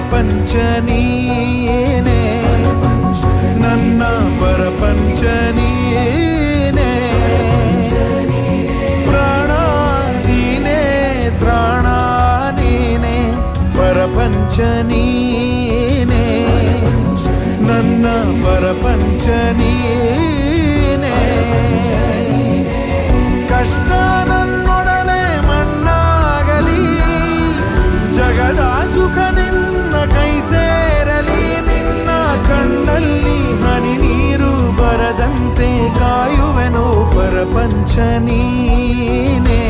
ಪರಪಂಚ ನೀನೇ ನನ್ನ ಪರಪಂಚ ನೀನೇ ಪ್ರಾಣ ನೀನೇ ತ್ರಾಣ ನೀನೇ ಪರಪಂಚ ನೀನೇ ನನ್ನ ಪರಪಂಚ ನೀನೇ ಕಷ್ಟ ನನ್ನೊಡನೆ ಮಣ್ಣಾಗಲಿ ಜಗದ ಸುಖ ನಿನ್ನ ಕೈ ಸೇರಲಿ ನಿನ್ನ ಕಣ್ಣಲ್ಲಿ ಹನಿ ನೀರು ಬರದಂತೆ ಕಾಯುವೆನು ಪರಪಂಚ ನೀನೇ